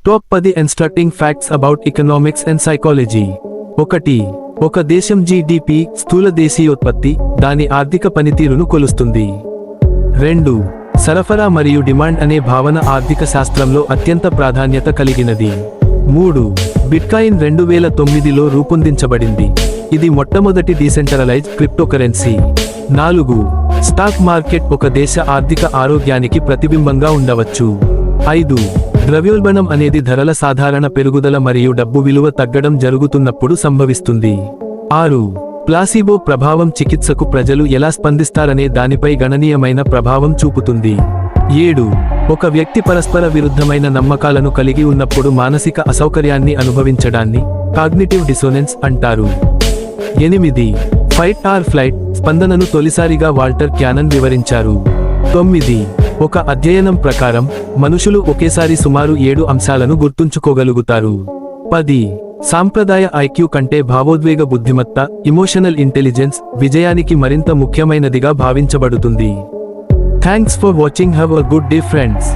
Top 10 instructing facts about economics and psychology. 1. ఒక దేశం GDP స్థూల దేశీయోత్పత్తి దాని ఆర్థిక పనితీరును కొలుస్తుంది. 2. సరఫరా మరియు డిమాండ్ అనే భావన ఆర్థిక శాస్త్రంలో అత్యంత ప్రాధాన్యత కలిగినది. 3. బిట్కాయిన్ 2009లో రూపొందించబడింది. ఇది మొట్టమొదటి డీసెంట్రలైజ్డ్ క్రిప్టోకరెన్సీ. 4. స్టాక్ మార్కెట్ ఒక దేశ ఆర్థిక ఆరోగ్యానికి ప్రతిబింబంగా ఉండవచ్చు. 5. ద్రవ్యోల్బణం అనేది ధరల సాధారణ పెరుగుదల మరియు డబ్బు విలువ తగ్గడం జరుగుతున్నప్పుడు సంభవిస్తుంది. 6. ప్లాసిబో ప్రభావం చికిత్సకు ప్రజలు ఎలా స్పందిస్తారనే దానిపై గణనీయమైన ప్రభావం చూపుతుంది. 7. ఒక వ్యక్తి పరస్పర విరుద్ధమైన నమ్మకాలను కలిగి ఉన్నప్పుడు మానసిక అసౌకర్యాన్ని అనుభవించడాన్ని కాగ్నిటివ్ డిసోనెన్స్ అంటారు. 8. ఫైట్ ఆర్ ఫ్లైట్ స్పందనను తొలిసారిగా వాల్టర్ క్యానన్ వివరించారు. 9. ఒక అధ్యయనం ప్రకారం మనుషులు ఒకేసారి సుమారు 7 అంశాలను గుర్తుంచుకోగలుగుతారు. 10. సాంప్రదాయ ఐక్యూ కంటే భావోద్వేగ బుద్ధిమత్త ఇమోషనల్ ఇంటెలిజెన్స్ విజయానికి మరింత ముఖ్యమైనదిగా భావించబడుతుంది. Thanks for watching. Have a good day friends.